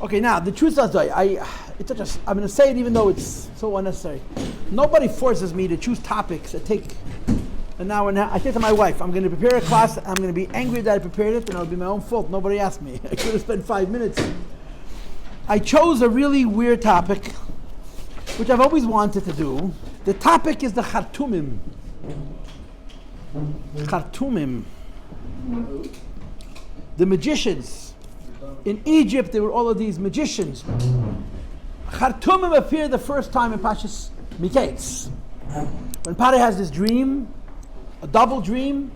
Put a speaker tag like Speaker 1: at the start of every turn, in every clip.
Speaker 1: Okay, now the truth is, I'm going to say it even though it's so unnecessary. Nobody forces me to choose topics that take an hour and a half. I say to my wife, I'm going to prepare a class. I'm going to be angry that I prepared it, and it'll be my own fault. Nobody asked me. I could have spent 5 minutes. I chose a really weird topic, which I've always wanted to do. The topic is the Khartoumim. Khartoumim. The magicians. In Egypt, there were all of these magicians. Khartoumim appeared the first time in Pashas Miketz. When Pare has this dream, a double dream,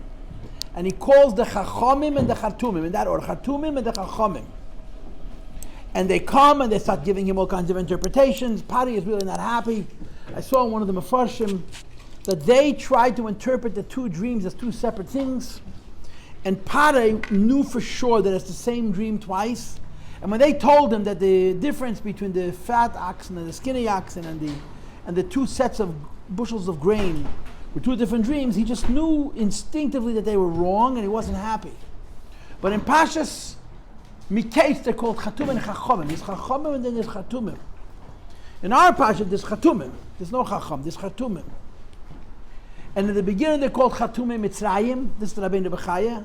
Speaker 1: and he calls the Chachamim and the Khartoumim, in that order, Khartoumim and the Chachamim. And they come and they start giving him all kinds of interpretations. Pare is really not happy. I saw in one of the Mefarshim that they tried to interpret the two dreams as two separate things. And Pare knew for sure that it's the same dream twice. And when they told him that the difference between the fat oxen and the skinny oxen and the two sets of bushels of grain were two different dreams, he just knew instinctively that they were wrong and he wasn't happy. But in Pashas Miketz, they're called Chatum and Chachamim. There's Chachamim and then there's Chatumim. In our Pasha, there's Chatumim. There's no Chacham, there's Chatumim. And in the beginning, they're called Chatumim Mitzrayim. This is the Rabbeinu Bechaya.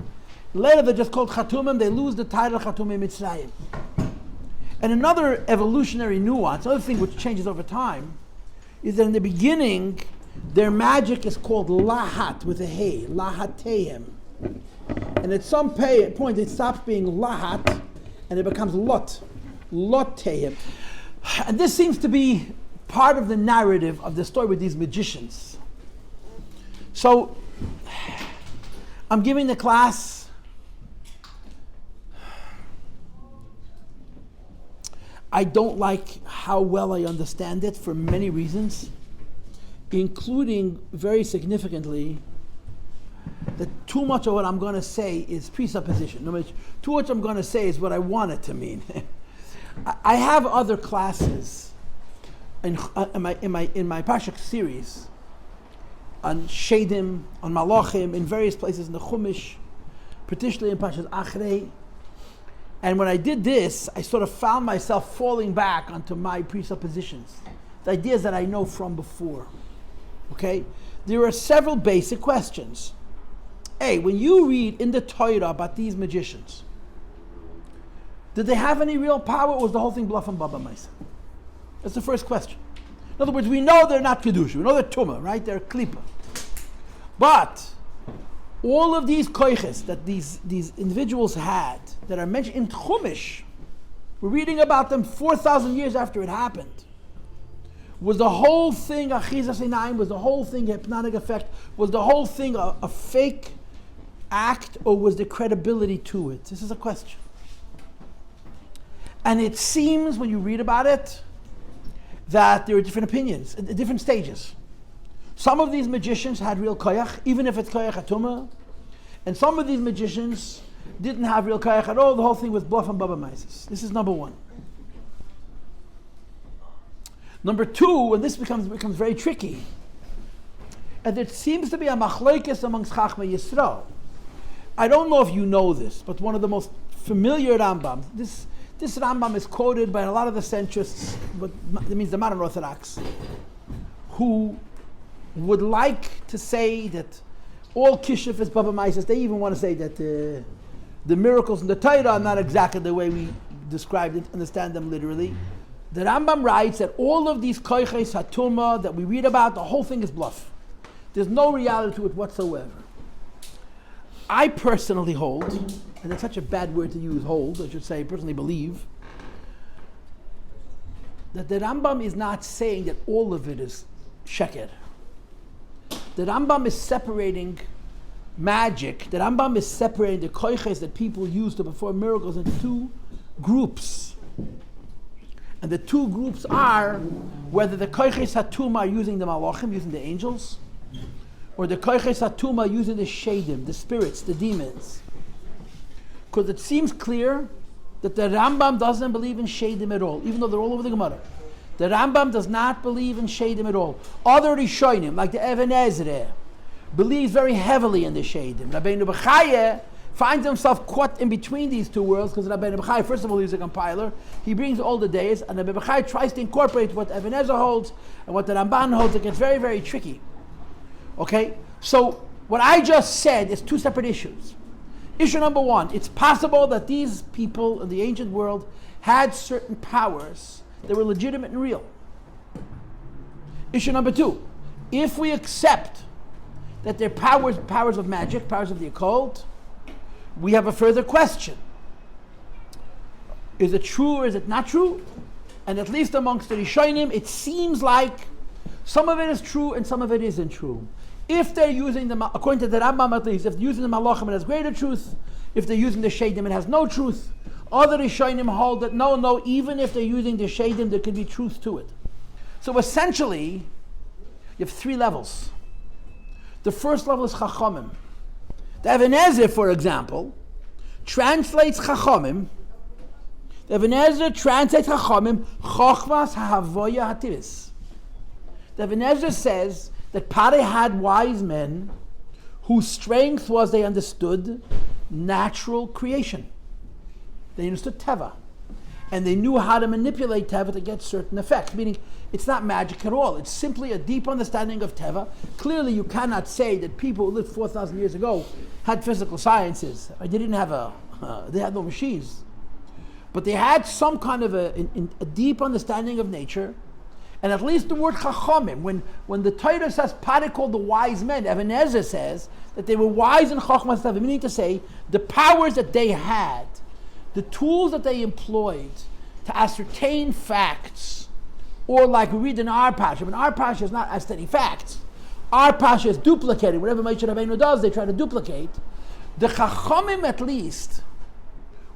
Speaker 1: Later, they're just called Chatumim. They lose the title Chatumim Mitzrayim. And another evolutionary nuance, another thing which changes over time, is that in the beginning, their magic is called Lahat with a Hey, Lahateim. And at some point, it stops being Lahat and it becomes Lot, Loteim. And this seems to be part of the narrative of the story with these magicians. So, I'm giving the class I don't like how well I understand it for many reasons, including very significantly that too much of what I'm going to say is presupposition. No, too much I'm going to say is what I want it to mean. I have other classes in my Pashak series on Shadim, on Malachim, in various places in the Chumash, particularly in Pashas Achei. And when I did this, I sort of found myself falling back onto my presuppositions, the ideas that I know from before. Okay? There are several basic questions. A, when you read in the Torah about these magicians, did they have any real power, or was the whole thing bluff and baba maisa? That's the first question. In other words, we know they're not Kedusha, we know they're Tumah, right? They're Klippa. But all of these koiches that these individuals had that are mentioned in Chumash, we're reading about them 4,000 years after it happened. Was the whole thing achizas einayim? Was the whole thing hypnotic effect? Was the whole thing a fake act, or was there credibility to it? This is a question. And it seems when you read about it that there are different opinions, at different stages. Some of these magicians had real koyach, even if it's koyach atuma, and some of these magicians didn't have real koyach at all. The whole thing was bluff and baba maises. This is number one. Number two, and this becomes very tricky, and there seems to be a machlokes amongst Chachmei Yisrael. I don't know if you know this, but one of the most familiar Rambams, this Rambam is quoted by a lot of the centrists, but that means the modern Orthodox, who would like to say that all kishuf is baba maises. They even want to say that the miracles in the Torah are not exactly the way we described it, understand them literally. The Rambam writes that all of these koiches hatuma that we read about, the whole thing is bluff. There's no reality to it whatsoever. I personally hold, and that's such a bad word to use, hold, I should say personally believe, that the Rambam is not saying that all of it is sheker. The Rambam is separating magic, the Rambam is separating the koiches that people use to perform miracles into two groups. And the two groups are whether the koiches hatuma are using the malachim, using the angels, or the koiches hatuma using the shadim, the spirits, the demons. Because it seems clear that the Rambam doesn't believe in shadim at all, even though they're all over the Gemara. The Rambam does not believe in shadim at all. Other Rishonim, like the Even Ezra, believes very heavily in the Sheidim. Rabbeinu Bechaya finds himself caught in between these two worlds because Rabbeinu Bechaya, first of all, he's a compiler. He brings all the days, and Rabbeinu Bechaya tries to incorporate what Even Ezra holds and what the Ramban holds. It gets very, very tricky. Okay? So, what I just said is two separate issues. Issue number one, it's possible that these people in the ancient world had certain powers that were legitimate and real. Issue number two, if we accept that they're powers of magic, powers of the occult, we have a further question. Is it true or is it not true? And at least amongst the Rishonim, it seems like some of it is true and some of it isn't true. If they're using the, according to the Rambam at least, if they're using the Malachim, it has greater truth. If they're using the Sheidim, it has no truth. Other Rishonim hold that no, even if they're using the Sheidim, there could be truth to it. So essentially, you have three levels. The first level is Chachamim. The Even Ezra, for example, translates Chachamim. The Even Ezra translates Chachamim, Chochmas Ha'avoya Hativis. The Even Ezra says that Pare had wise men whose strength was, they understood, natural creation. They understood Teva. And they knew how to manipulate Teva to get certain effects. Meaning, it's not magic at all. It's simply a deep understanding of Teva. Clearly, you cannot say that people who lived 4,000 years ago had physical sciences. They didn't have they had no machines. But they had some kind of a deep understanding of nature. And at least the word Chachamim, when the Torah says Pare called the wise men, Even Ezra says that they were wise in Chachmas Teva, meaning to say the powers that they had, the tools that they employed to ascertain facts, or like we read in our Pasha, but our Pasha is not ascertaining facts. Our Pasha is duplicating. Whatever Moshe Rabbeinu does, they try to duplicate. The Chachamim, at least,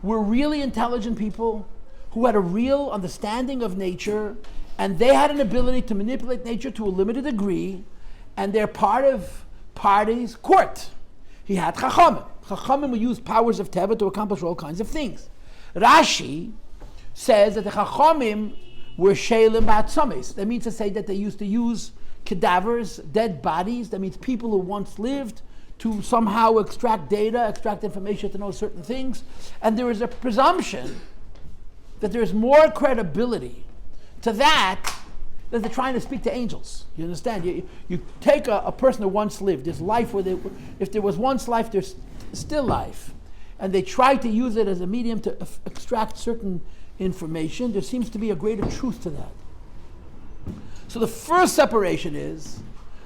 Speaker 1: were really intelligent people who had a real understanding of nature, and they had an ability to manipulate nature to a limited degree, and they're part of Party's court. He had Chachamim. Chachamim would use powers of Teva to accomplish all kinds of things. Rashi says that the Chachamim were Shelim Ba'atzamis. That means to say that they used to use cadavers, dead bodies. That means people who once lived to somehow extract data, extract information to know certain things. And there is a presumption that there is more credibility to that than they're trying to speak to angels. You understand? You take a person who once lived, there's life where if there was once life, there's still life. And they try to use it as a medium to extract certain information. There seems to be a greater truth to that. So the first separation is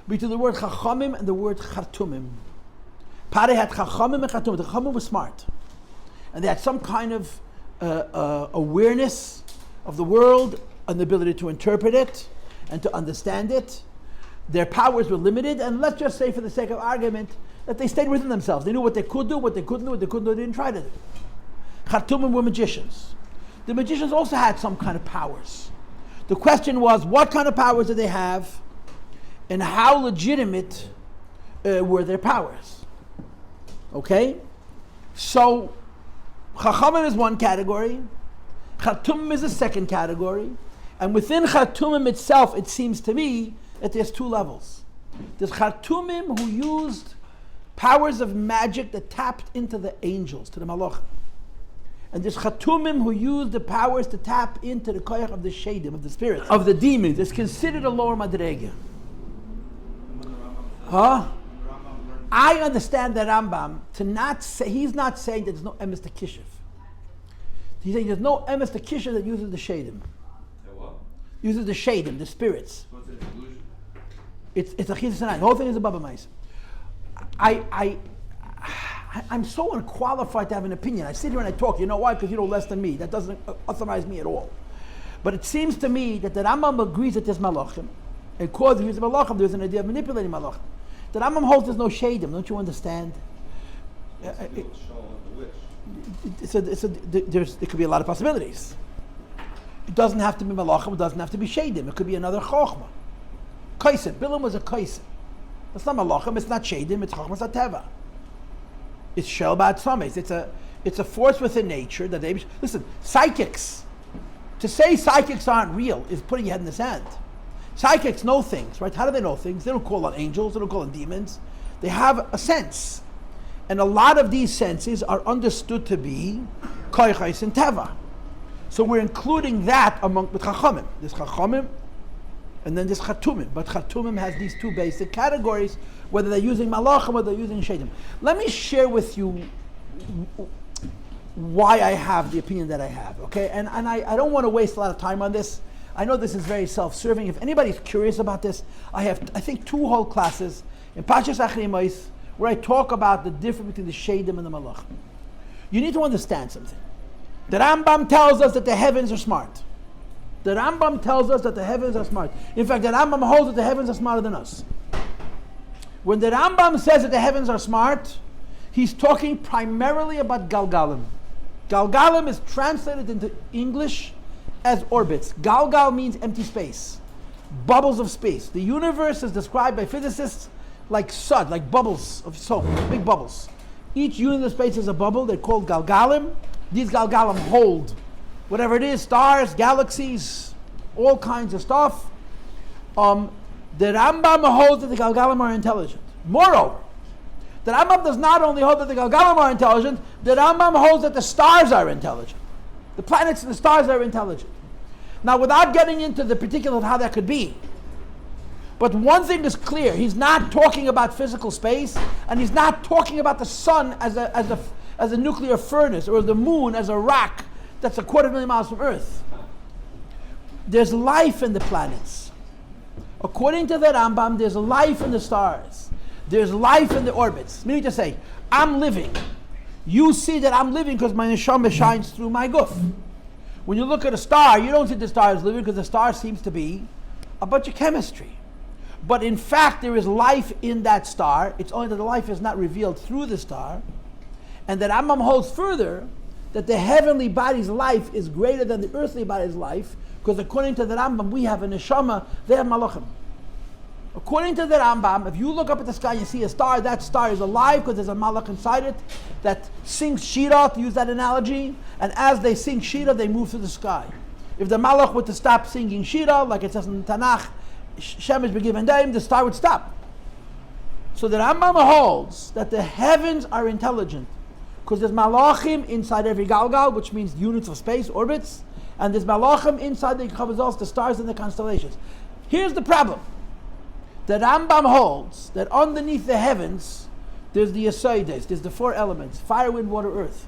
Speaker 1: between the word Chachamim and the word Chartumim. Pare had Chachamim and Chartumim. The Chachamim were smart. And they had some kind of awareness of the world, an ability to interpret it and to understand it. Their powers were limited, and let's just say for the sake of argument that they stayed within themselves. They knew what they could do, what they couldn't do, what they couldn't do, they didn't try to do. Chartumim were magicians. The magicians also had some kind of powers. The question was, what kind of powers did they have, and how legitimate were their powers? Okay? So, Chachamim is one category, Chartumim is a second category, and within Chartumim itself, it seems to me that there's two levels. There's Chartumim who used powers of magic that tapped into the angels, to the Malach. And there's Chartumim who used the powers to tap into the koyach of the Sheidim, of the spirits, of the demons. It's considered a lower madrega. Huh? I understand that Rambam to not say, he's not saying that there's no emes to kishuf. He's saying there's no emes to kishuf that uses the Sheidim. Uses the Sheidim, the spirits.
Speaker 2: So it's an illusion.
Speaker 1: It's a chizis and the whole thing is a baba mais. I'm so unqualified to have an opinion. I sit here and I talk. You know why? Because you know less than me. That doesn't authorize me at all. But it seems to me that the Rambam agrees that there's malachim. And because there's malachim, there's an idea of manipulating malachim. The Rambam holds there's no Sheidim. Don't you understand? There could be a lot of possibilities. It doesn't have to be malachim. It doesn't have to be Sheidim. It could be another chokhmah. Kaisim. Bilam was a kaisim. It's not malachim. It's not Sheidim. It's chokhmah. It's not teva. It's shel ba'atzames. It's a force within nature that they listen. Psychics. To say psychics aren't real is putting your head in the sand. Psychics know things, right? How do they know things? They don't call on angels. They don't call on demons. They have a sense. And a lot of these senses are understood to be koichais and teva. So we're including that among the chachamim. There's chachamim, and then there's chatumim. But chatumim has these two basic categories, whether they're using malachim or they're using shedim. Let me share with you why I have the opinion that I have, okay? And I don't want to waste a lot of time on this. I know this is very self-serving. If anybody's curious about this, I have, I think, 2 whole classes in Pashas Achei Temimim where I talk about the difference between the shedim and the malachim. You need to understand something. The Rambam tells us that the heavens are smart. The Rambam tells us that the heavens are smart. In fact, the Rambam holds that the heavens are smarter than us. When the Rambam says that the heavens are smart, he's talking primarily about Galgalim. Galgalim is translated into English as orbits. Galgal means empty space, bubbles of space. The universe is described by physicists like sud, like bubbles of soap, big bubbles. Each unit of space is a bubble. They're called Galgalim. These Galgalim hold whatever it is, stars, galaxies, all kinds of stuff. The Rambam holds that the Galgalim are intelligent. Moreover, the Rambam does not only hold that the Galgalim are intelligent, the Rambam holds that the stars are intelligent. The planets and the stars are intelligent. Now, without getting into the particulars of how that could be, but one thing is clear, he's not talking about physical space, and he's not talking about the sun as a nuclear furnace, or the moon as a rock that's 250,000 miles from Earth. There's life in the planets. According to the Rambam, there's life in the stars. There's life in the orbits. Meaning to say, I'm living. You see that I'm living because my neshama shines through my guf. When you look at a star, you don't see the star is living because the star seems to be a bunch of chemistry. But in fact, there is life in that star. It's only that the life is not revealed through the star. And that Rambam holds further that the heavenly body's life is greater than the earthly body's life, because according to the Rambam, we have a neshama, they have malachim. According to the Rambam, if you look up at the sky and you see a star, that star is alive because there's a malach inside it that sings shira, to use that analogy, and as they sing shira, they move through the sky. If the malach were to stop singing shira, like it says in Tanakh, Shemesh begiven daim, the star would stop. So the Rambam holds that the heavens are intelligent, because there's malachim inside every galgal, which means units of space, orbits, and there's malachim inside the chavazos, the stars and the constellations. Here's the problem. The Rambam holds that underneath the heavens, there's the Yesodis, there's the 4 elements, fire, wind, water, earth.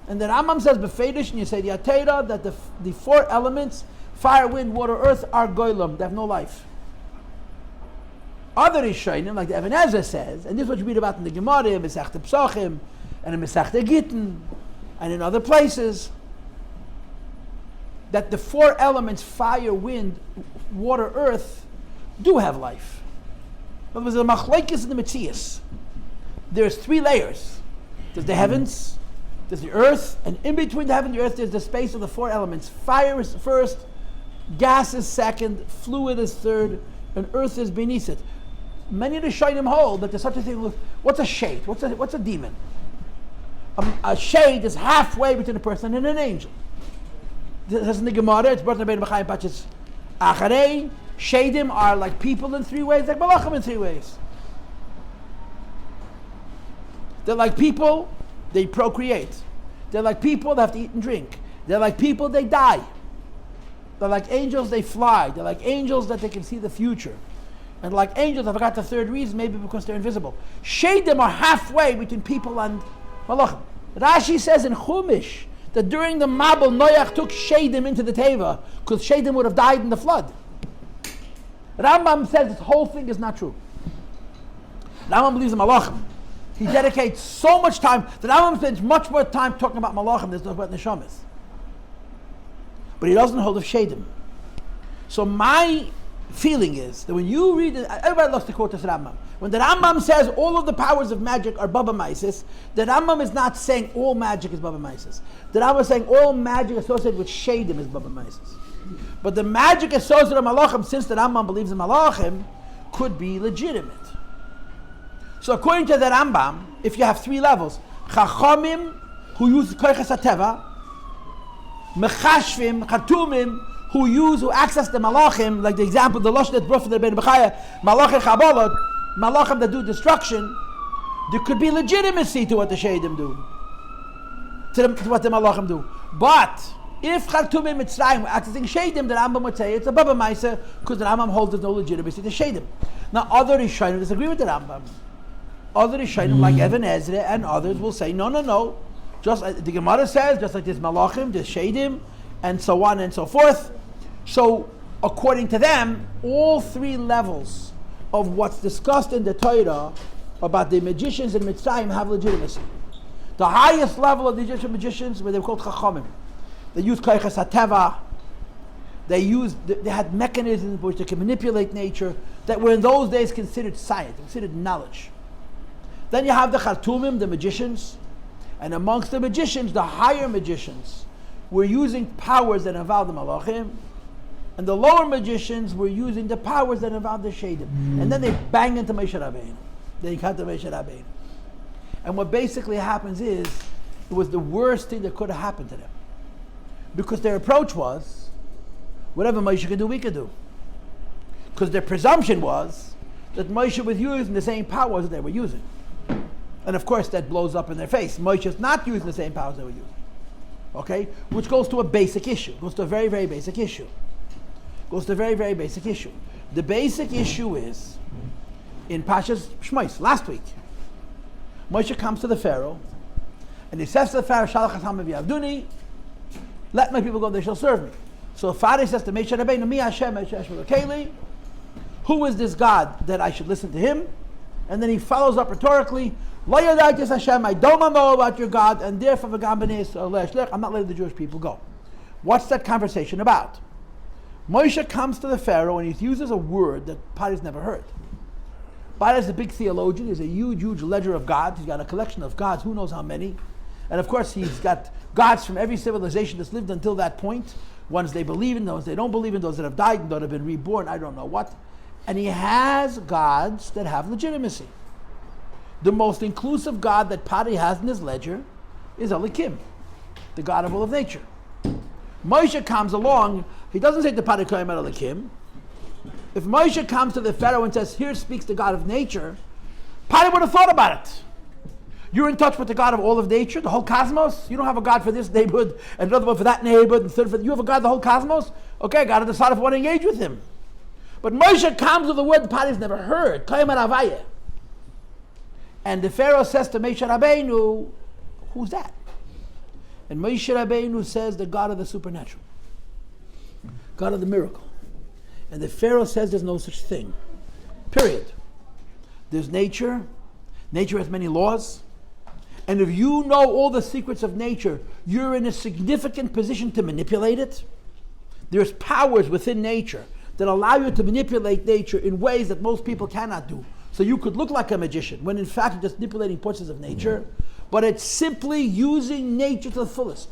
Speaker 1: And the Rambam says, Befedish, and you say the Atera, that the 4 elements, fire, wind, water, earth, are goylam, they have no life. Other Rishonim, like the Even Ezra says, and this is what you read about in the Gemara, in Mesechta Psachim, and in Mesechta Gittin, and in other places, that the 4 elements, fire, wind, water, earth, do have life. But there's a machlokes in the Metzias. There's 3 layers. There's the heavens, there's the earth, and in between the heaven and the earth, there's the space of the 4 elements. Fire is first, gas is second, fluid is third, and earth is beneath it. Many of the Shainim hold that there's such a thing. What's a shade? What's a demon? A shade is halfway between a person and an angel. This is in the Gemara. It's brought in the Beis Rivka Pachas Acharei. Shadim are like people in 3 ways, like malachim in 3 ways. They're like people, they procreate. They're like people, they have to eat and drink. They're like people, they die. They're like angels, they fly. They're like angels that they can see the future. And like angels, I forgot the 3rd reason, maybe because they're invisible. Shadim are halfway between people and malachim. Rashi says in Chumash that during the Mabel, Noach took Shadim into the Teva, because Shadim would have died in the flood. Rambam says this whole thing is not true. Rambam believes in malachim. He dedicates so much time, the Rambam spends much more time talking about malachim than about neshamas. But he doesn't hold of shadim. So my feeling is that when you read it, everybody loves to quote this Rambam. When the Rambam says all of the powers of magic are Baba Maisis, the Rambam is not saying all magic is Baba Maisis. The Rambam is saying all magic associated with shadim is Baba Maisis. But the magic associated with malachim, since the Rambam believes in malachim, could be legitimate. So according to the Rambam, if you have 3 levels, chachamim who use koiches hateva, mechashvim, chatumim who access the malachim, like the example, the lashon that's brought from the Rebbe Bechaya, malachim chabolot, malachim that do destruction, there could be legitimacy to what the Sheidim do, to what the malachim do. But if Chartumim Mitzrayim were accessing Sheidim, the Rambam would say it's a Baba Maisa, because the Rambam holds there's no legitimacy to Sheidim. Now other Rishonim disagree with the Rambam. Other Rishonim like Even Ezra and others will say no. Just the Gemara says, just like there's malachim, there's Sheidim, and so on and so forth. So according to them, all three levels of what's discussed in the Torah about the magicians in Mitzrayim have legitimacy. The highest level of the Egyptian magicians were they were called Chachamim. They used Koiches HaTeva. They had mechanisms which they could manipulate nature that were in those days considered science, considered knowledge. Then you have the Chartumim, the magicians, and amongst the magicians, the higher magicians were using powers that involved the Malachim, and the lower magicians were using the powers that involved the Sheidim. And then they bang into Moshe Rabbeinu. They cut to Moshe Rabbeinu. And what basically happens is, it was the worst thing that could have happened to them. Because their approach was, whatever Moshe could do, we could do. Because their presumption was that Moshe was using the same powers that they were using. And of course that blows up in their face. Moshe is not using the same powers they were using. Okay? Which goes to a basic issue. Goes to a very, very basic issue. The basic issue is, in Pashas Shmos, last week, Moshe comes to the Pharaoh, and he says to the Pharaoh, Shalach Hasam v'yavduni, let my people go, they shall serve me. So Pharaoh says to Moshe Rabbeinu, Mi Hashem, Keli, who is this God that I should listen to him? And then he follows up rhetorically, Lo yadaytis Hashem, I don't know about your God, and therefore I'm not letting the Jewish people go. What's that conversation about? Moshe comes to the Pharaoh and he uses a word that Pari's never heard. Pari is a big theologian. He's a huge, huge ledger of gods. He's got a collection of gods, who knows how many. And of course he's got gods from every civilization that's lived until that point. Ones they believe in, those they don't believe in, those that have died, and those that have been reborn, I don't know what. And he has gods that have legitimacy. The most inclusive God that Pari has in his ledger is Elikim, the God of all of nature. Moshe comes along, he doesn't say to Pari Koyim Elikim. If Moshe comes to the Pharaoh and says, here speaks the God of nature, Pari would have thought about it. You're in touch with the God of all of nature, the whole cosmos. You don't have a God for this neighborhood, and another one for that neighborhood, and third for you have a God the whole cosmos? Okay, I got to decide if I want to engage with him. But Moshe comes with a word the Pari's never heard, Koyim Aravayeh. And the Pharaoh says to Moshe Rabbeinu, who's that? And Moshe Rabbeinu says, the God of the supernatural, God of the miracle. And the Pharaoh says there's no such thing. Period. There's nature. Nature has many laws. And if you know all the secrets of nature, you're in a significant position to manipulate it. There's powers within nature that allow you to manipulate nature in ways that most people cannot do. So you could look like a magician, when in fact you're just manipulating portions of nature. But it's simply using nature to the fullest.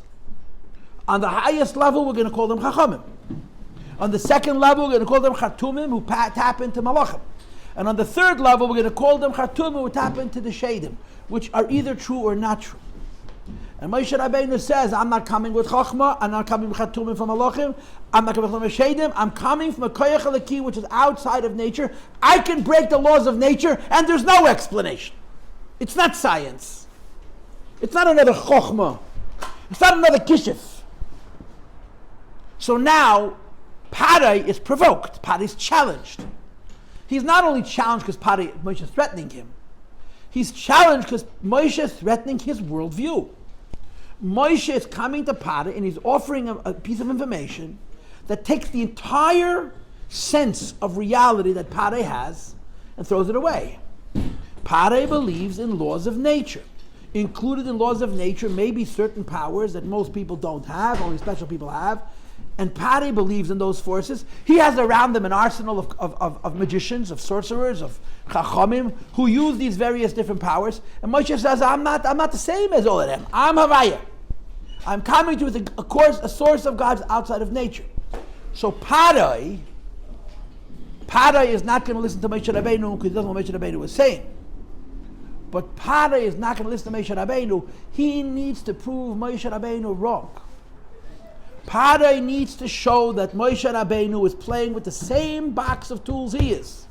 Speaker 1: On the highest level, we're going to call them Chachamim. On the second level, we're going to call them Chartumim, who tap into Malachim. And on the third level, we're going to call them Chartumim, who tap into the Sheidim, which are either true or not true. And Moshe Rabbeinu says, I'm not coming with Chachma, I'm not coming with Chartumim from Malachim, I'm not coming from Sheidim, I'm coming from a Koyach Eliki, which is outside of nature. I can break the laws of nature, and there's no explanation. It's not science. It's not another Chochma. It's not another Kishif. So now, Pari is provoked. Pari is challenged. He's not only challenged because Moshe is threatening him. He's challenged because Moshe is threatening his worldview. Moshe is coming to Pari and he's offering a piece of information that takes the entire sense of reality that Pari has and throws it away. Pari believes in laws of nature. Included in laws of nature may be certain powers that most people don't have, only special people have. And Pari believes in those forces. He has around him an arsenal of magicians, of sorcerers, of chachamim, who use these various different powers. And Moshe says, I'm not the same as all of them. I'm Havaya. I'm coming to a source of gods outside of nature. So Pari is not going to listen to Moshe Rabbeinu because he doesn't know what Moshe Rabbeinu was saying. But Pari is not going to listen to Moshe Rabbeinu. He needs to prove Moshe Rabbeinu wrong. Pari needs to show that Moshe Rabbeinu is playing with the same box of tools he is.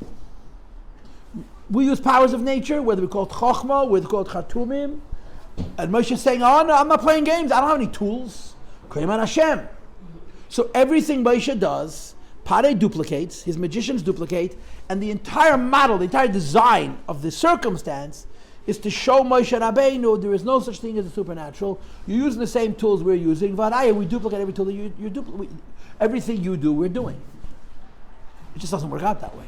Speaker 1: We use powers of nature, whether we call it chokhmah, whether we call it chatumim. And Moshe is saying, oh no, I'm not playing games. I don't have any tools. Koyim Hashem. So everything Moshe does, Pare duplicates, his magicians duplicate, and the entire model, the entire design of the circumstance is to show Moshe Rabbeinu there is no such thing as a supernatural. You're using the same tools we're using. Vadaya, we duplicate every tool that you duplicate. Everything you do, we're doing. It just doesn't work out that way.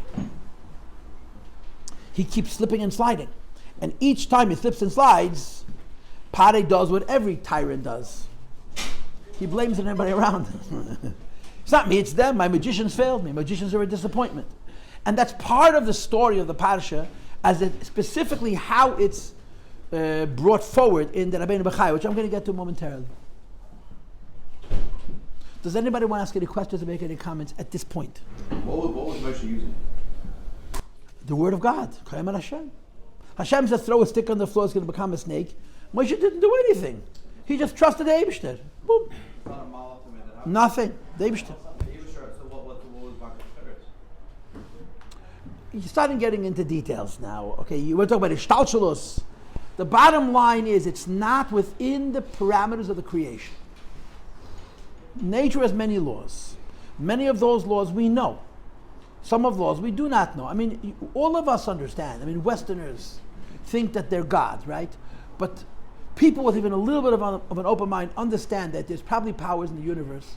Speaker 1: He keeps slipping and sliding. And each time he slips and slides, Pare does what every tyrant does. He blames everybody around. It's not me, it's them. My magicians failed me. Magicians are a disappointment. And that's part of the story of the Parsha, as specifically how it's brought forward in the Rabbeinu B'chai, which I'm going to get to momentarily. Does anybody want to ask any questions or make any comments at this point?
Speaker 2: What was Moshe using?
Speaker 1: The word of God. Hashem. Hashem says throw a stick on the floor, it's going to become a snake. Moshe didn't do anything. He just trusted the Eibishter. Boom. Nothing. The Eibishter. You're starting getting into details now. Okay, you were talking about Ishtalshalus. The bottom line is it's not within the parameters of the creation. Nature has many laws. Many of those laws we know. Some of laws we do not know. I mean, all of us understand. I mean, Westerners think that they're God, right? But people with even a little bit of an open mind understand that there's probably powers in the universe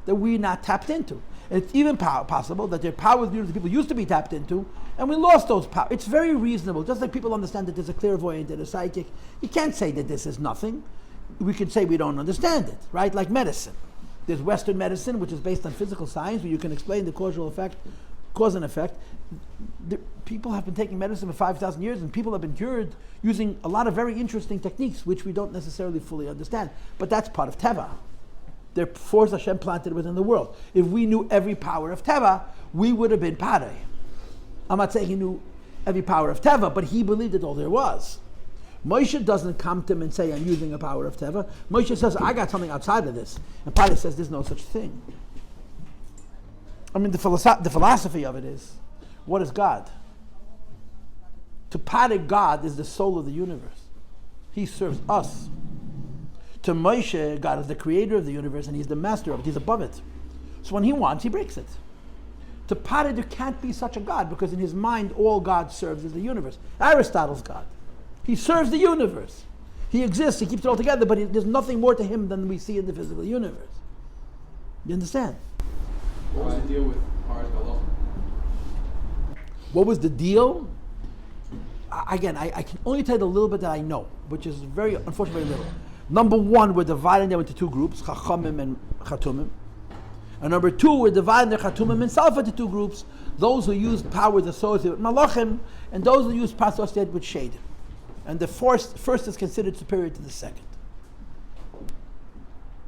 Speaker 1: that we're not tapped into. And it's even possible that there are powers in the universe that people used to be tapped into, and we lost those powers. It's very reasonable. Just like people understand that there's a clairvoyant and a psychic, you can't say that this is nothing. We can say we don't understand it, right? Like medicine. There's Western medicine, which is based on physical science, where you can explain the cause and effect. People have been taking medicine for 5,000 years, and people have been cured using a lot of very interesting techniques, which we don't necessarily fully understand. But that's part of Teva. They're forces Hashem planted within the world. If we knew every power of Teva, we would have been Pare. I'm not saying he knew every power of Teva, but he believed it all there was. Moshe doesn't come to him and say, I'm using a power of Teva. Moshe says, I got something outside of this. And Pare says, there's no such thing. I mean, the philosophy of it is, what is God? To Pare, God is the soul of the universe. He serves us. To Moshe, God is the creator of the universe, and he's the master of it. He's above it. So when he wants, he breaks it. To Pare, there can't be such a God, because in his mind, all God serves is the universe. Aristotle's God. He serves the universe. He exists, he keeps it all together, but there's nothing more to him than we see in the physical universe. You understand?
Speaker 2: What was the deal with Pharoahs Magicians?
Speaker 1: What was the deal? I can only tell you the little bit that I know, which is very, unfortunately, very little. Number one, we're dividing them into two groups, Chachamim and Chatumim. And number two, we're dividing the Chatumim himself into two groups, those who use powers associated with Malachim, and those who use powers associated with Shadim. And the first is considered superior to the second.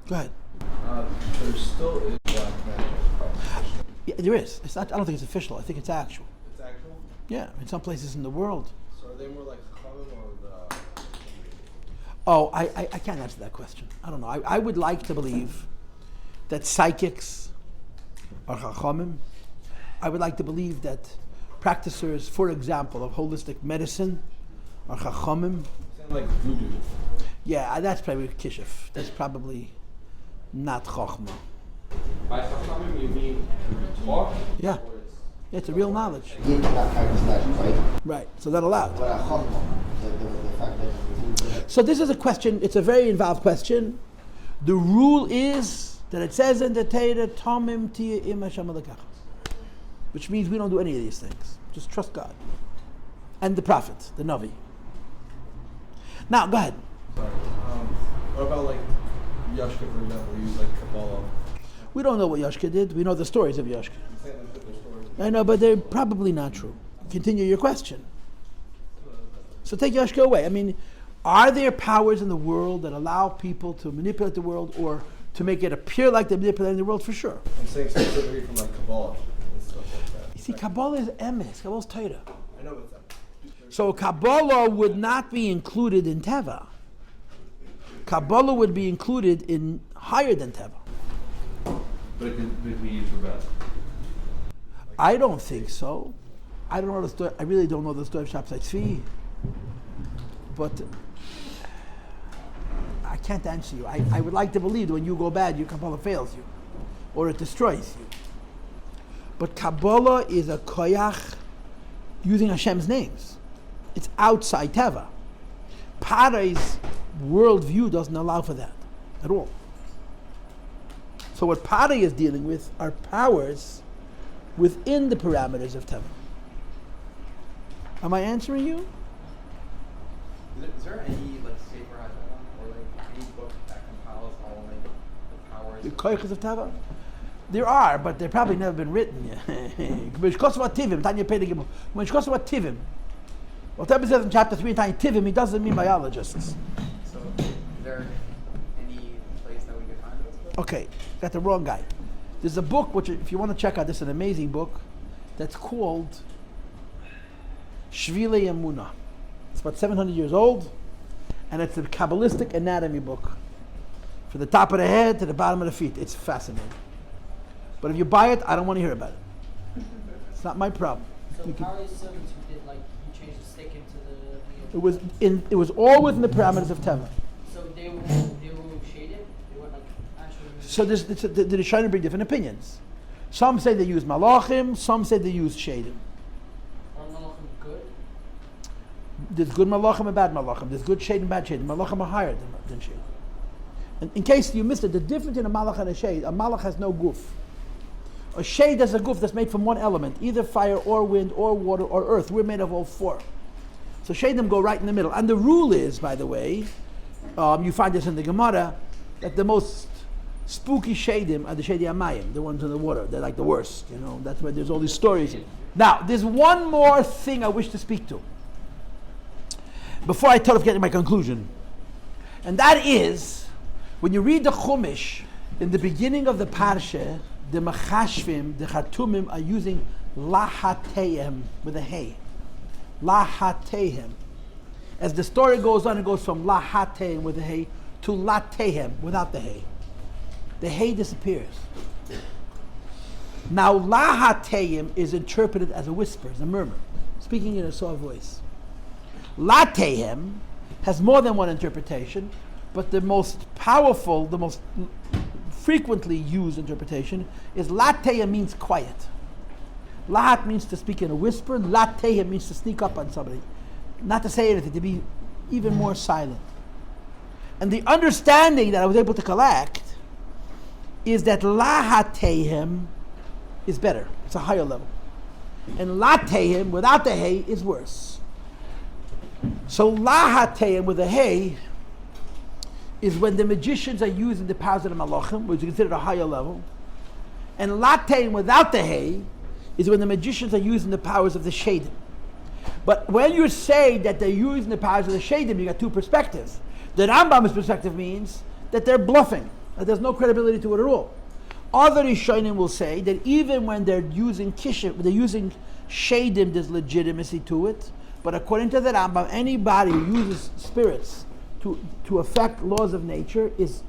Speaker 1: Go ahead.
Speaker 2: There still is black magic.
Speaker 1: Yeah, there is. It's not. I don't think it's official. I think it's actual.
Speaker 2: It's actual?
Speaker 1: Yeah, in some places in the world.
Speaker 2: So are they more like Chachamim or the...
Speaker 1: Oh, I can't answer that question. I don't know. I would like to believe that psychics are Chachamim. I would like to believe that practitioners, for example, of holistic medicine are Chachamim.
Speaker 2: Sound like voodoo.
Speaker 1: Yeah, that's probably Kishif. That's probably not Chochmah.
Speaker 2: By Chachamim you mean talk?
Speaker 1: Yeah. It's a real knowledge.
Speaker 3: Give that kind of slash, right?
Speaker 1: Right, so that allowed.
Speaker 3: But a chokmah, the fact that...
Speaker 1: So this is a question, it's a very involved question. The rule is that it says in the Torah, Tomim Tia Im Hashem Elokach, which means we don't do any of these things. Just trust God. And the Prophet, the Navi. Now, go ahead.
Speaker 2: Sorry. What about like Yashka, for example, use like Kabbalah?
Speaker 1: We don't know what Yashka did. We know the stories of Yashka.
Speaker 2: You say they put their stories.
Speaker 1: I know, but they're probably not true. Continue your question. So take Yashka away. I mean, are there powers in the world that allow people to manipulate the world or to make it appear like they're manipulating the world? For sure.
Speaker 2: I'm saying specifically from like Kabbalah and stuff like that.
Speaker 1: You see, Kabbalah is emes. Kabbalah is Torah.
Speaker 2: I know it's that.
Speaker 1: So Kabbalah would not be included in Teva. Kabbalah would be included in higher than Teva.
Speaker 2: But it can be used for bad.
Speaker 1: I don't think so. I don't know the story. I really don't know the story of Shabtai Tzvi, but I can't answer you. I would like to believe that when you go bad, your Kabbalah fails you, or it destroys you. But Kabbalah is a koyach using Hashem's names. It's outside Teva. Parai's worldview doesn't allow for that at all. So what Parai is dealing with are powers within the parameters of Teva. Am I answering you?
Speaker 4: Is there any like Sefer HaTeva or like any book that compiles all like the powers?
Speaker 1: The koyches of Teva? There are, but they've probably never been written yet. When it talks about Tivim, what Rebbe says in chapter 3 in Tanya Tivim, he doesn't mean biologists.
Speaker 4: So is there any place that we could find those books?
Speaker 1: Okay, got the wrong guy. There's a book, which if you want to check out, this is an amazing book, that's called Shvilei Emunah. It's about 700 years old, and it's a Kabbalistic anatomy book. From the top of the head to the bottom of the feet. It's fascinating. But if you buy it, I don't want to hear about it. It's not my problem.
Speaker 5: So
Speaker 1: You can-
Speaker 5: Pharoahs servants who did like he changed the stick into the
Speaker 1: it was all within the parameters of Teva.
Speaker 5: So they were shaded? They were like actually
Speaker 1: So the Rishonim bring different opinions. Some say they use malachim, some say they use shadim.
Speaker 5: are malachim good?
Speaker 1: There's good malachim and bad malachim. There's good shadim, bad shadim. Malachim are higher than shadim. And in case you missed it, the difference in a malach and a shade, a malach has no goof. A shade is a goof that's made from one element, either fire or wind or water or earth. We're made of all four. So shadim go right in the middle. And the rule is, by the way, you find this in the Gemara, that the most spooky shadim are the shadi amayim, the ones in the water. They're like the worst. You know, that's why there's all these stories. Now, there's one more thing I wish to speak to before I get to my conclusion. And that is, when you read the Chumash, in the beginning of the Parsha, the Machashvim, the Chatumim are using lyhadus with a hey. Lyhadus. As the story goes on, it goes from lyhadus with a hey to lyhadus without the hey. The hey disappears. Now lyhadus is interpreted as a whisper, as a murmur, speaking in a soft voice. Lyhadus has more than one interpretation, but the most powerful, the most frequently used interpretation is lateya means quiet. Lahat means to speak in a whisper. Lateya means to sneak up on somebody, not to say anything, to be even more silent. And the understanding that I was able to collect is that lahatehim is better. It's a higher level. And latehim without the hey is worse. So lahatehim with a hey is when the magicians are using the powers of the malachim, which is considered a higher level. And latein without the hay is when the magicians are using the powers of the shadim. But when you say that they're using the powers of the shadim, you got two perspectives. The Rambam's perspective means that they're bluffing, that there's no credibility to it at all. Other Rishonim will say that even when they're using kishim, they're using shadim, there's legitimacy to it. But according to the Rambam, anybody who uses spirits to affect laws of nature is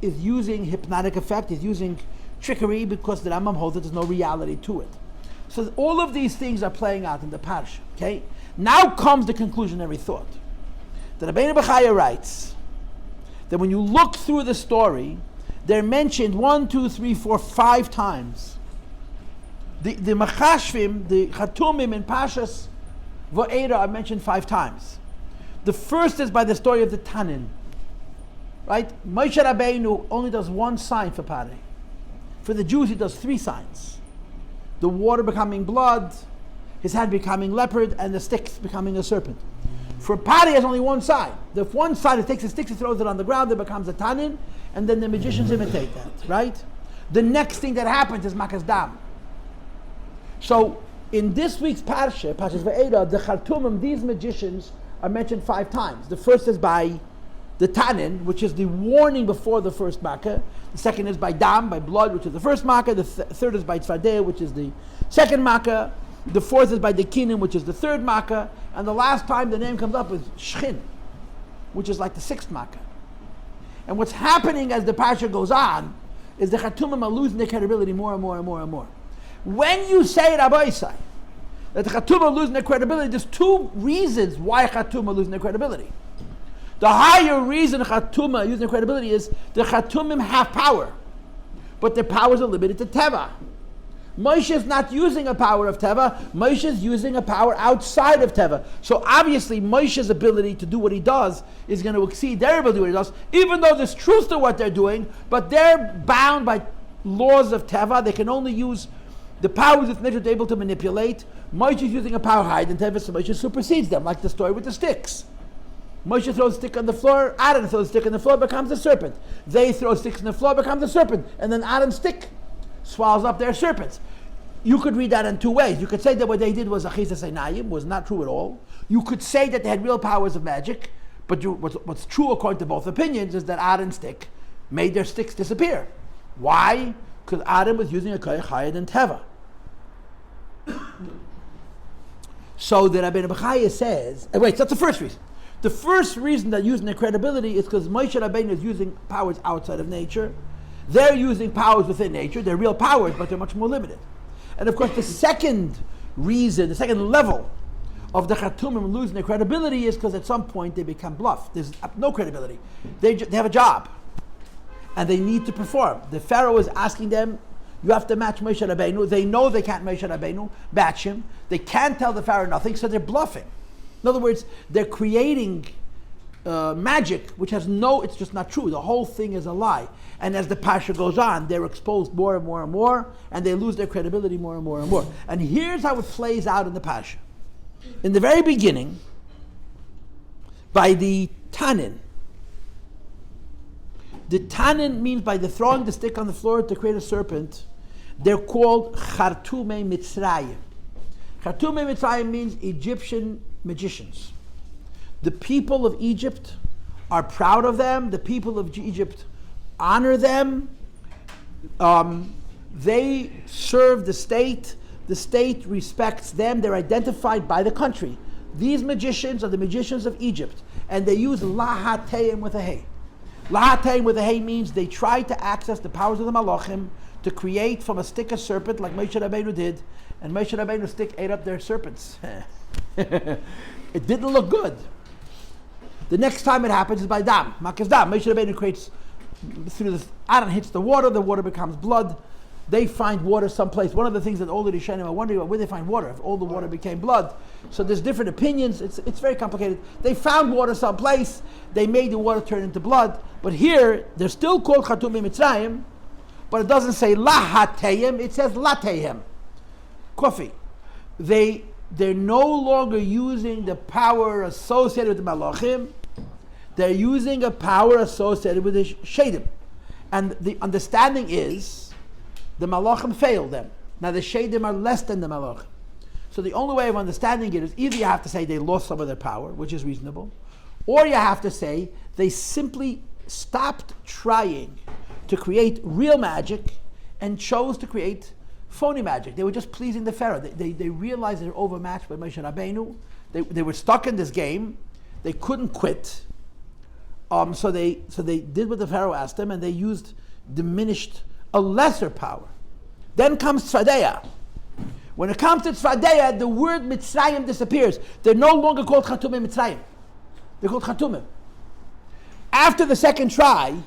Speaker 1: using hypnotic effect, is using trickery, because the Rambam holds that there's no reality to it. So all of these things are playing out in the parsha. Okay, now comes the conclusionary thought. The Rabbeinu Bechaya writes that when you look through the story, they're mentioned 1, 2, 3, 4, 5 times. The Machashvim, the Chatumim in Pashas Va'era are mentioned 5 times. The first is by the story of the Tanin. Right? Moshe Rabbeinu only does one sign for Parei. For the Jews, he does 3 signs. The water becoming blood, his hand becoming leopard, and the sticks becoming a serpent. For Parei, he has only one sign. The one side, he takes the sticks, he throws it on the ground, it becomes a Tanin, and then the magicians imitate that. Right? The next thing that happens is Makas Dam. So, in this week's Parsha, Parshas Va'era, the Chartumim, these magicians, are mentioned 5 times. The first is by the Tanin, which is the warning before the first Makkah. The second is by Dam, by blood, which is the first Makkah. The third is by Tzfadeh, which is the second Makkah. The fourth is by the Kinim, which is the third Makkah. And the last time the name comes up is Shchin, which is like the 6th Makkah. And what's happening as the Parsha goes on is the Chatumim are losing their credibility more and more and more and more. When you say Rabbi Yossi, that the Chatum are losing their credibility. There's two reasons why Chatum are losing their credibility. The higher reason Chatum are losing their credibility is the Chatumim have power, but their powers are limited to Teva. Moshe is not using a power of Teva. Moshe is using a power outside of Teva. So obviously Moshe's ability to do what he does is going to exceed their ability to do what he does, even though there's truth to what they're doing, but they're bound by laws of Teva. They can only use the powers that they're able to manipulate. Moshe is using a power higher than Teva, so Moshe supersedes them, like the story with the sticks. Moshe throws a stick on the floor, Aaron throws a stick on the floor, becomes a serpent. They throw sticks on the floor, becomes a serpent. And then Aaron's stick swallows up their serpents. You could read that in two ways. You could say that what they did was Achei Temimim, was not true at all. You could say that they had real powers of magic, but what's true according to both opinions is that Aaron's stick made their sticks disappear. Why? Because Aaron was using a koyach higher than Teva. So the Rabbi Bechaya says, wait, that's the first reason. The first reason they're using their credibility is because Moshe Rabbeinu is using powers outside of nature. They're using powers within nature. They're real powers, but they're much more limited. And of course, the second reason, the second level of the Chatumim losing their credibility is because at some point they become bluff. There's no credibility. They have a job, and they need to perform. The Pharaoh is asking them, you have to match Moshe Rabbeinu. They know they can't Moshe Rabbeinu match him. They can't tell the Pharaoh nothing, so they're bluffing. In other words, they're creating magic, which has it's just not true. The whole thing is a lie. And as the Pasha goes on, they're exposed more and more and more, and they lose their credibility more and more and more. And here's how it plays out in the Pasha. In the very beginning, by the Tanin means by the throwing the stick on the floor to create a serpent. They're called Chartumei Mitzrayim. Chartumei Mitzrayim means Egyptian magicians. The people of Egypt are proud of them. The people of Egypt honor them. They serve the state. The state respects them. They're identified by the country. These magicians are the magicians of Egypt, and they use lyhadus with a hay. Lyhadus with a hay means they try to access the powers of the Malachim to create from a stick a serpent like Moshe Rabbeinu did, and Moshe Rabbeinu's stick ate up their serpents. It didn't look good. The next time it happens is by dam, makas dam. Moshe Rabbeinu creates through this. Aaron hits the water becomes blood. They find water someplace. One of the things that all the Rishonim are wondering about, where they find water, if all the water became blood. So there's different opinions. It's very complicated. They found water someplace. They made the water turn into blood. But here, they're still called Chatumei Mitzrayim, but it doesn't say Lahatayim, it says Latayim. Coffee. They're no longer using the power associated with the Malachim. They're using a power associated with the Shadim. And the understanding is the Malachim failed them. Now the Shadim are less than the Malachim. So the only way of understanding it is either you have to say they lost some of their power, which is reasonable, or you have to say they simply stopped trying to create real magic and chose to create phony magic. They were just pleasing the Pharaoh. They realized they were overmatched by Moshe Rabbeinu. They were stuck in this game. They couldn't quit. So they did what the Pharaoh asked them, and they used a lesser power. Then comes Tzfadeya. When it comes to Tzfadeya, the word Mitzrayim disappears. They're no longer called Chatumei Mitzrayim. They're called Chatumim. After the second try,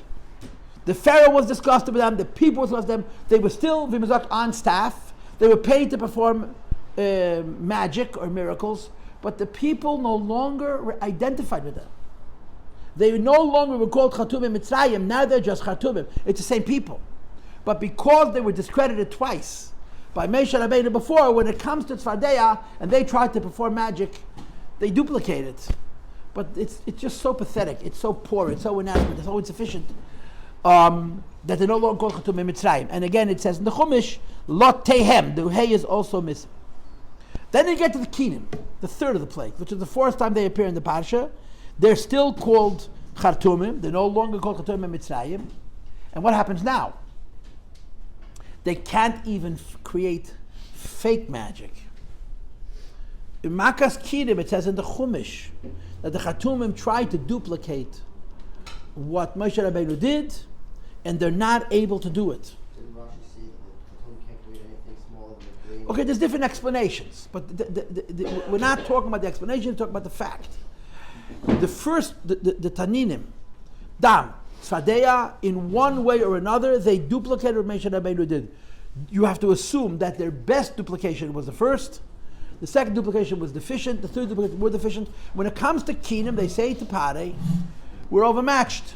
Speaker 1: the Pharaoh was disgusted with them, the people were disgusted with them, they were still on staff, they were paid to perform magic or miracles, but the people no longer were identified with them. They no longer were called Chatumim Mitzrayim, now they're just Chatumim. It's the same people. But because they were discredited twice by Moshe Rabbeinu before, when it comes to Tzfadeya and they tried to perform magic, they duplicate it. But it's just so pathetic, it's so poor, it's so inadequate, it's so insufficient, that they're no longer called Chatumim Mitzrayim. And again it says in the Chumash, Lot Tehem, the hay is also missing. Then you get to the Kinim, the third of the plague, which is the fourth time they appear in the Parsha. They're still called Chartumim, they're no longer called Chatumim Mitzrayim. And what happens now? They can't even create fake magic. In Makas Kinim, it says in the Chumash that the Chatumim tried to duplicate what Moshe Rabbeinu did, and they're not able to do it.
Speaker 3: Didn't Rashi say that the Chatum can't create anything smaller than the grain
Speaker 1: Okay, there's different explanations, but we're not talking about the explanation, we're talking about the fact. The first, the Taninim, Dam, Tzfadeya, in one way or another, they duplicated what Moshe Rabbeinu did. You have to assume that their best duplication was the first, the second duplication was deficient, the third duplication were deficient. When it comes to Kingdom, they say to Pare, we're overmatched.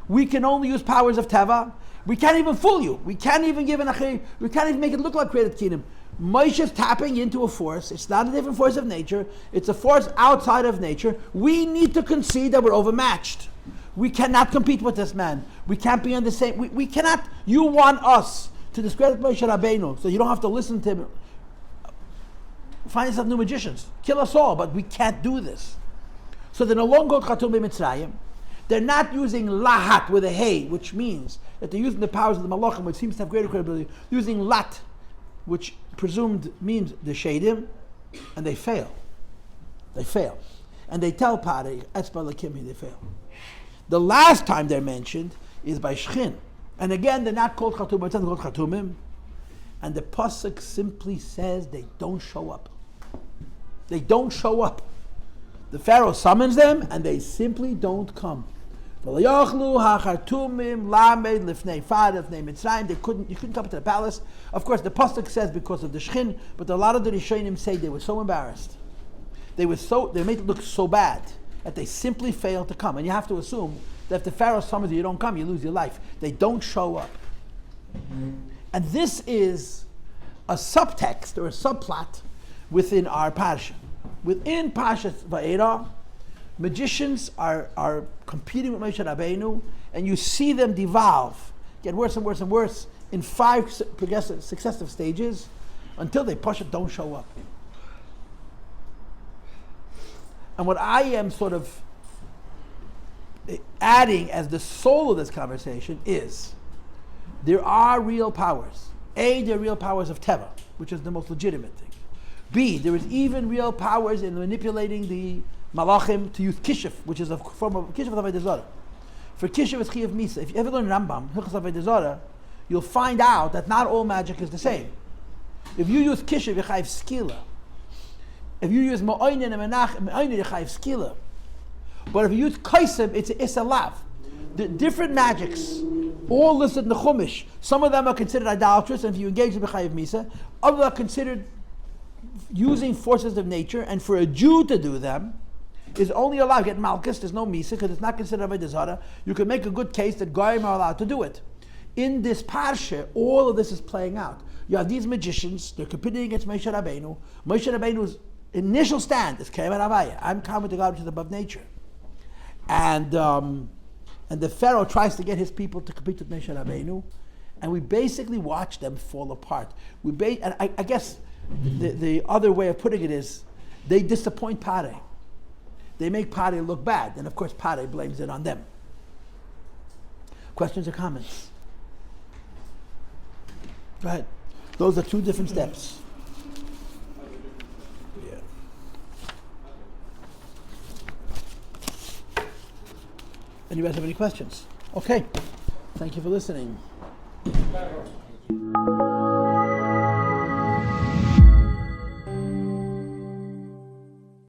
Speaker 1: We can only use powers of Teva. We can't even fool you. We can't even give an Achei. We can't even make it look like created Kingdom. Moshe is tapping into a force. It's not a different force of nature. It's a force outside of nature. We need to concede that we're overmatched. We cannot compete with this man. We can't be on the same. We cannot. You want us to discredit Moshe Rabbeinu, so you don't have to listen to him. Find yourself new magicians. Kill us all, but we can't do this. So they're no longer Chatum B'Mitzrayim. They're not using lahat with a hey, which means that they're using the powers of the malachim, which seems to have greater credibility. Using lat, which presumed means the shadim, and they fail. They fail. And they tell Pare, Etzba Lakimi, they fail. The last time they're mentioned is by Shchin. And again, they're not called Chatum, but they're called Chatumim. And the Pasuk simply says they don't show up. They don't show up. The Pharaoh summons them, and they simply don't come. They couldn't. You couldn't come to the palace. Of course, the pasuk says because of the shchin, but a lot of the Rishonim say they were so embarrassed. They made it look so bad that they simply failed to come. And you have to assume that if the Pharaoh summons you, you don't come, you lose your life. They don't show up. And this is a subtext or a subplot within our parsha. Within Parshas Va'era, magicians are competing with Moshe Rabbeinu, and you see them devolve, get worse and worse and worse in 5 successive stages until they don't show up. And what I am sort of adding as the soul of this conversation is there are real powers. A, there are real powers of Teva, which is the most legitimate thing. B, there is even real powers in manipulating the Malachim to use Kishuf, which is a form of Kishuf of Avodah Zarah. For Kishuf is Chiyav Misa. If you ever learn Rambam, Hilchos Avodah Zarah, you'll find out that not all magic is the same. If you use Kishuf, you chayiv skila. If you use Ma'oinen and Ma'oinen, you chayiv skila. But if you use Kaisem, it's Isalav. The different magics, all listed in the Chumash. Some of them are considered idolatrous, and if you engage in Chayiv Misa, others are considered using forces of nature, and for a Jew to do them is only allowed to get Malchus. There's no Misa because it's not considered Avodah Zarah. You can make a good case that Goyim are allowed to do it. In this parsha, all of this is playing out. You have these magicians, they're competing against Moshe Rabbeinu. Moshe Rabbeinu's initial stand is Kemet Havaya. I'm coming to God which is above nature. And the Pharaoh tries to get his people to compete with Moshe Rabbeinu, and we basically watch them fall apart. And I guess the other way of putting it is, they disappoint Pare. They make Pare look bad, and of course Pare blames it on them. Questions or comments? Go ahead. Those are 2 different steps. Yeah. Anybody have any questions? Okay. Thank you for listening.